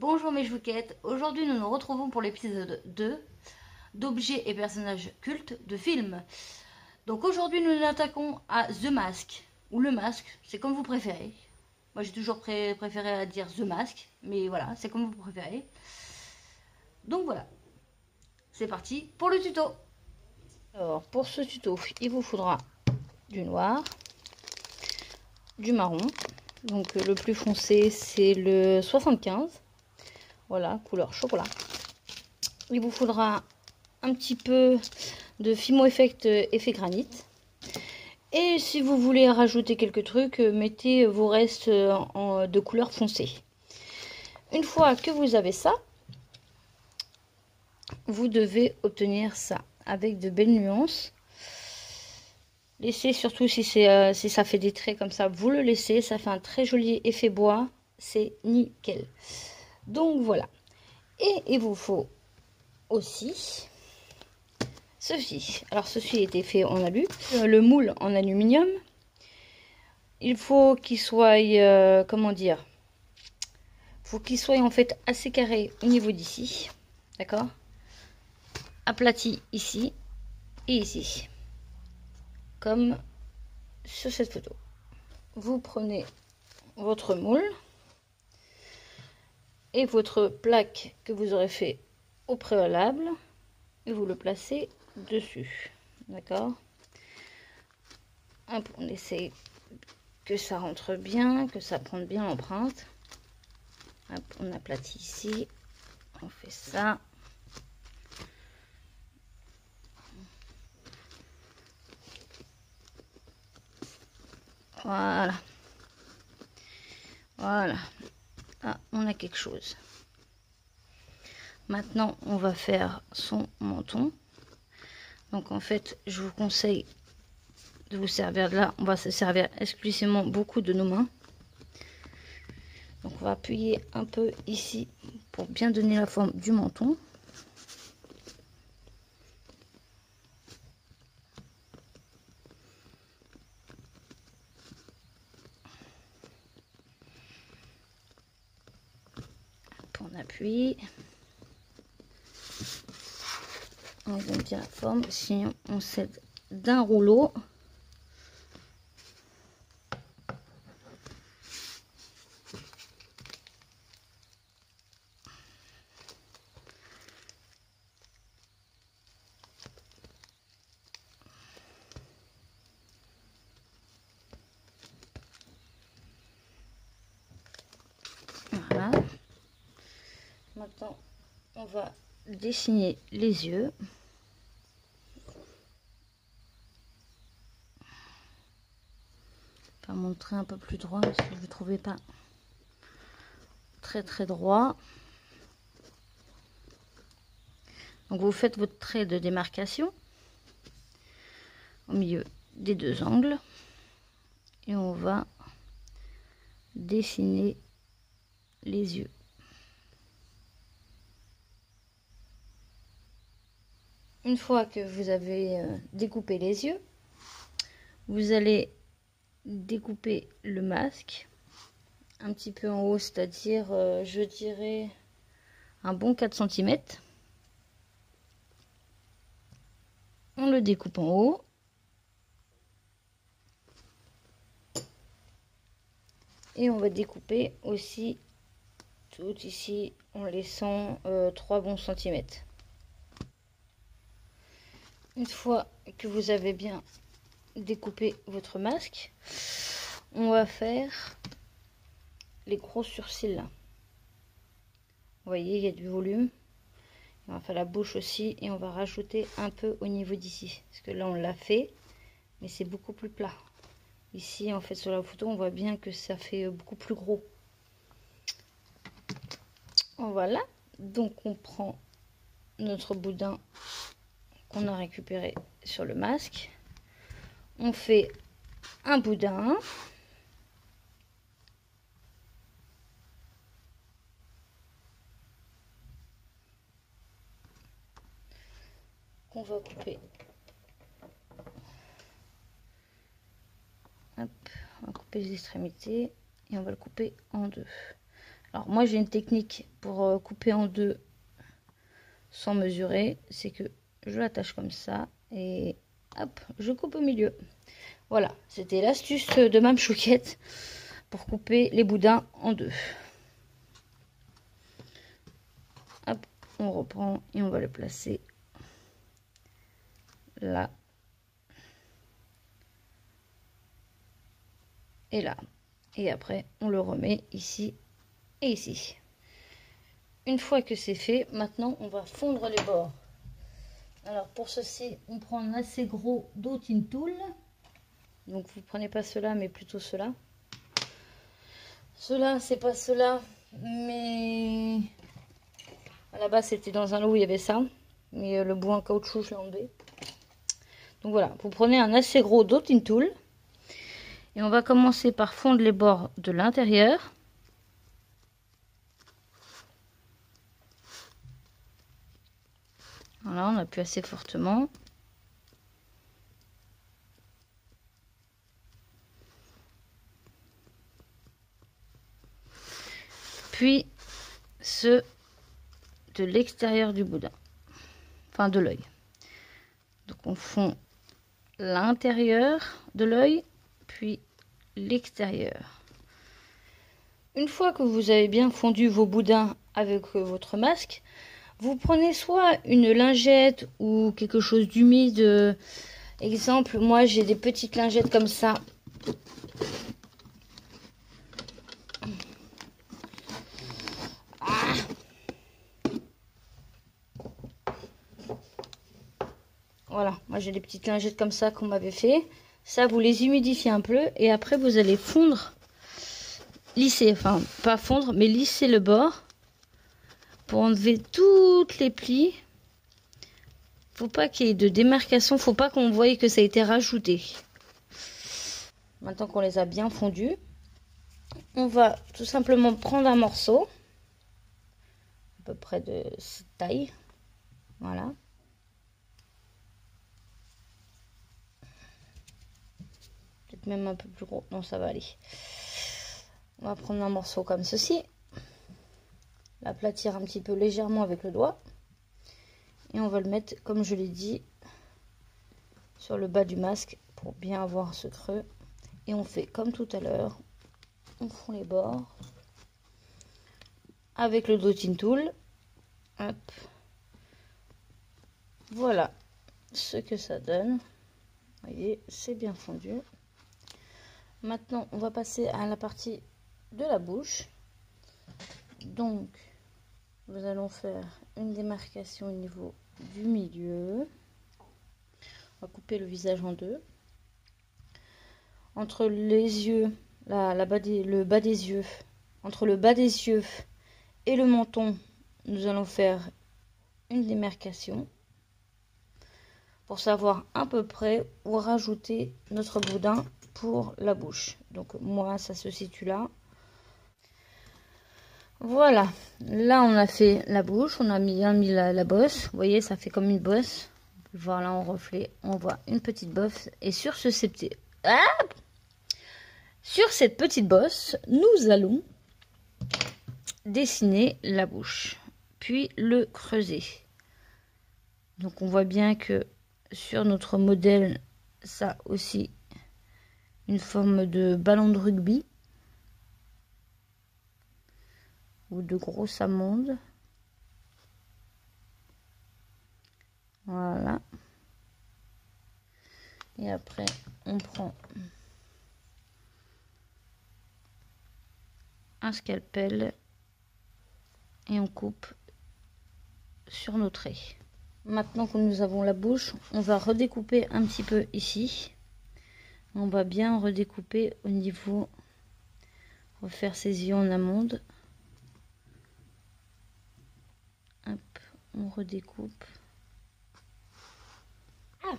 Bonjour mes chouquettes, aujourd'hui nous nous retrouvons pour l'épisode 2 d'objets et personnages cultes de films. Donc aujourd'hui nous nous attaquons à The Mask, ou Le Masque, c'est comme vous préférez. Moi j'ai toujours préféré à dire The Mask, mais voilà, c'est comme vous préférez. Donc voilà, c'est parti pour le tuto. Alors pour ce tuto, il vous faudra du noir, du marron, donc le plus foncé c'est le 75. Voilà, couleur chocolat. Il vous faudra un petit peu de Fimo Effect effet granit. Et si vous voulez rajouter quelques trucs, mettez vos restes de couleur foncée. Une fois que vous avez ça, vous devez obtenir ça avec de belles nuances. Laissez surtout si ça fait des traits comme ça, vous le laissez. Ça fait un très joli effet bois. C'est nickel. Donc voilà. Et il vous faut aussi ceci. Alors ceci a été fait en alu, le moule en aluminium. Il faut qu'il soit, comment dire, faut qu'il soit en fait assez carré au niveau d'ici, d'accord, aplati ici et ici, comme sur cette photo. Vous prenez votre moule et votre plaque que vous aurez fait au préalable et vous le placez dessus, d'accord. On essaie que ça rentre bien, que ça prenne bien l'empreinte. On aplatit ici, on fait ça. Voilà. Voilà. Ah, on a quelque chose. Maintenant, on va faire son menton. Donc, en fait, je vous conseille de vous servir de là. On va se servir exclusivement beaucoup de nos mains. Donc, on va appuyer un peu ici pour bien donner la forme du menton. On appuie. On donne bien la forme. Sinon, on s'aide d'un rouleau. Voilà. Maintenant, on va dessiner les yeux. Enfin, montrer un peu plus droit parce que je ne trouvais pas très droit. Donc, vous faites votre trait de démarcation au milieu des deux angles et on va dessiner les yeux. Une fois que vous avez découpé les yeux, vous allez découper le masque un petit peu en haut, c'est-à-dire je dirais un bon 4 cm. On le découpe en haut. Et on va découper aussi tout ici en laissant 3 bons centimètres. Une fois que vous avez bien découpé votre masque, on va faire les gros sourcils là. Vous voyez, il y a du volume. On va faire la bouche aussi et on va rajouter un peu au niveau d'ici. Parce que là, on l'a fait, mais c'est beaucoup plus plat. Ici, en fait, sur la photo, on voit bien que ça fait beaucoup plus gros. Voilà. Donc, on prend notre boudin qu'on a récupéré sur le masque. On fait un boudin. Qu'on va couper. Hop, on va couper les extrémités et on va le couper en deux. Alors moi j'ai une technique pour couper en deux sans mesurer, c'est que je l'attache comme ça et hop, je coupe au milieu. Voilà, c'était l'astuce de Mame Chouquette pour couper les boudins en deux. Hop, on reprend et on va le placer là et là. Et après, on le remet ici et ici. Une fois que c'est fait, maintenant on va fondre les bords. Alors pour ceci, on prend un assez gros dotting tool. Donc vous prenez pas cela, mais plutôt cela. Cela, c'est pas cela, mais à la base c'était dans un lot où il y avait ça. Mais le bout en caoutchouc, je l'ai enlevé. Donc voilà, vous prenez un assez gros dotting tool. Et on va commencer par fondre les bords de l'intérieur. Voilà, on appuie assez fortement. Puis ceux de l'extérieur du boudin. Enfin de l'œil. Donc on fond l'intérieur de l'œil, puis l'extérieur. Une fois que vous avez bien fondu vos boudins avec votre masque, vous prenez soit une lingette ou quelque chose d'humide. Exemple, moi j'ai des petites lingettes comme ça. Ah, voilà, moi j'ai des petites lingettes comme ça qu'on m'avait fait. Ça, vous les humidifiez un peu et après vous allez fondre, lisser, enfin pas fondre, mais lisser le bord pour enlever toutes les plis. Faut pas qu'il y ait de démarcation, faut pas qu'on voie que ça a été rajouté. Maintenant qu'on les a bien fondus, on va tout simplement prendre un morceau, à peu près de cette taille, voilà. Peut-être même un peu plus gros, non ça va aller. On va prendre un morceau comme ceci, l'aplatir un petit peu légèrement avec le doigt. Et on va le mettre, comme je l'ai dit, sur le bas du masque pour bien avoir ce creux. Et on fait comme tout à l'heure, on fond les bords avec le dotting tool. Hop. Voilà ce que ça donne. Vous voyez, c'est bien fondu. Maintenant, on va passer à la partie de la bouche. Donc, nous allons faire une démarcation au niveau du milieu. On va couper le visage en deux. Entre les yeux, le bas des yeux, entre le bas des yeux et le menton, nous allons faire une démarcation pour savoir à peu près où rajouter notre boudin pour la bouche. Donc moi, ça se situe là. Voilà, là on a fait la bouche, on a bien mis la bosse. Vous voyez, ça fait comme une bosse. Voilà, en reflet, on voit une petite bosse. Et sur cette petite bosse, nous allons dessiner la bouche, puis le creuser. Donc on voit bien que sur notre modèle, ça a aussi une forme de ballon de rugby ou de grosse amande. Voilà. Et après, on prend un scalpel et on coupe sur nos traits. Maintenant que nous avons la bouche, on va redécouper un petit peu ici. On va bien redécouper au niveau, refaire ses yeux en amande. Hop, on redécoupe. Ah.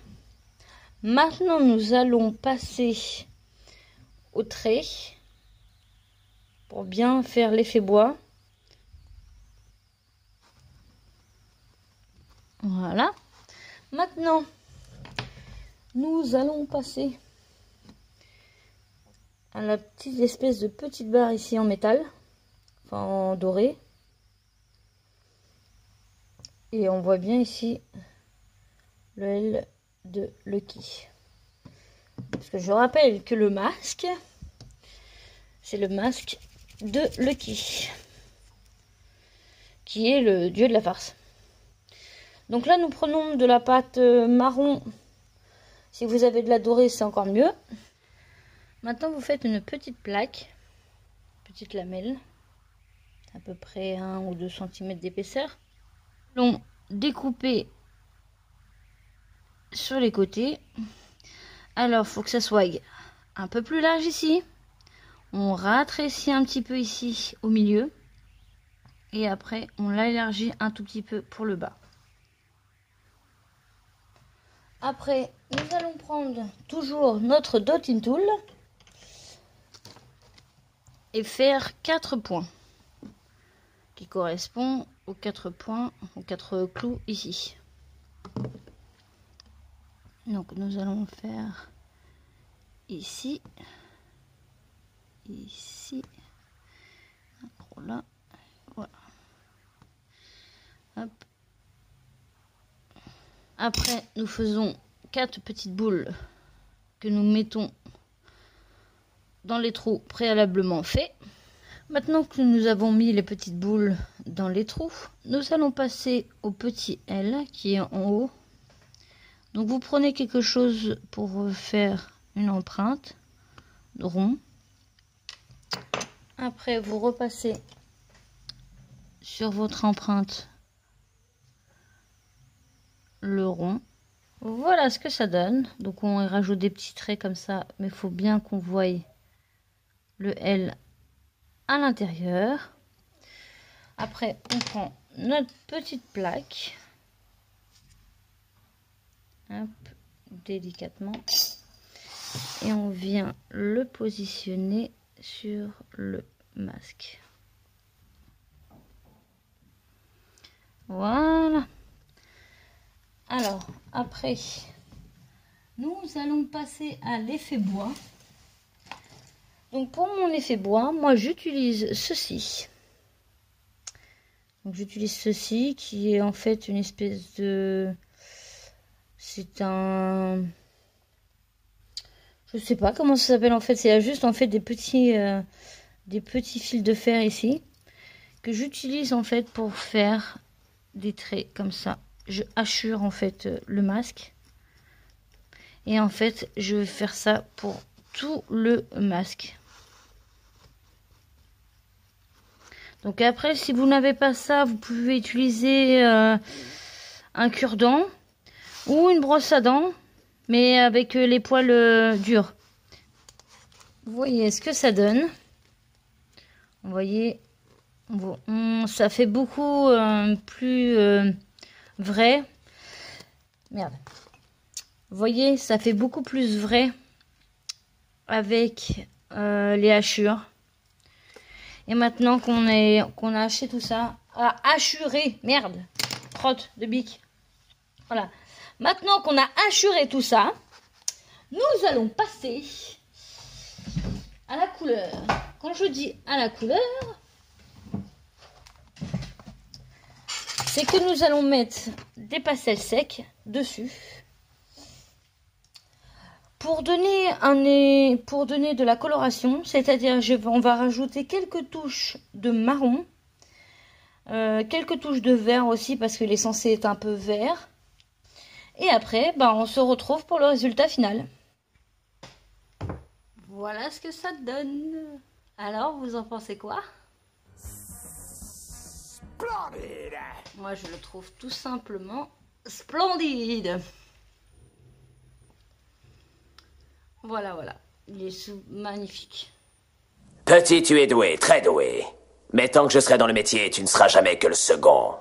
Maintenant, nous allons passer au trait pour bien faire l'effet bois. Voilà. Maintenant, nous allons passer à la petite espèce de petite barre ici en métal. enfin en doré. Et on voit bien ici le L de Lucky. Parce que je rappelle que le masque, c'est le masque de Lucky, qui est le dieu de la farce. Donc là, nous prenons de la pâte marron. Si vous avez de la dorée, c'est encore mieux. Maintenant, vous faites une petite plaque, petite lamelle, à peu près 1 ou 2 cm d'épaisseur. Nous découper sur les côtés. Alors, faut que ça soit un peu plus large ici. On rétrécit un petit peu ici au milieu. Et après, on l'élargit un tout petit peu pour le bas. Après, nous allons prendre toujours notre dotting tool et faire 4 points qui correspondent aux 4 points, aux 4 clous ici. Donc nous allons faire ici, ici, là, voilà. Hop. Après, nous faisons 4 petites boules que nous mettons dans les trous préalablement faits. Maintenant que nous avons mis les petites boules dans les trous, nous allons passer au petit L qui est en haut. Donc vous prenez quelque chose pour faire une empreinte rond. Après, vous repassez sur votre empreinte le rond. Voilà ce que ça donne. Donc on rajoute des petits traits comme ça, mais il faut bien qu'on voie le L à l'intérieur. Après, on prend notre petite plaque, hop, délicatement, et on vient le positionner sur le masque. Voilà. Alors, après, nous allons passer à l'effet bois. Donc, pour mon effet bois, moi, j'utilise ceci. Donc, j'utilise ceci qui est en fait une espèce de... C'est un... Je sais pas comment ça s'appelle en fait. C'est juste en fait des petits fils de fer ici que j'utilise en fait pour faire des traits comme ça. Je hachure en fait le masque et en fait je vais faire ça pour tout le masque. Donc après, si vous n'avez pas ça, vous pouvez utiliser un cure-dent ou une brosse à dents, mais avec les poils durs. Vous voyez ce que ça donne. Vous voyez, ça fait beaucoup plus vrai. Merde. Vous voyez, ça fait beaucoup plus vrai avec les hachures. Et maintenant qu'on a haché tout ça, hachuré, merde, crotte de bique. Voilà. Maintenant qu'on a hachuré tout ça, nous allons passer à la couleur. Quand je dis à la couleur, c'est que nous allons mettre des pastels secs dessus pour donner de la coloration, c'est-à-dire on va rajouter quelques touches de marron, quelques touches de vert aussi parce que l'essence est un peu vert. Et après, on se retrouve pour le résultat final. Voilà ce que ça donne. Alors, vous en pensez quoi? Splendide. Moi, je le trouve tout simplement splendide. Voilà, voilà. Il est magnifique. Petit, tu es doué, très doué. Mais tant que je serai dans le métier, tu ne seras jamais que le second.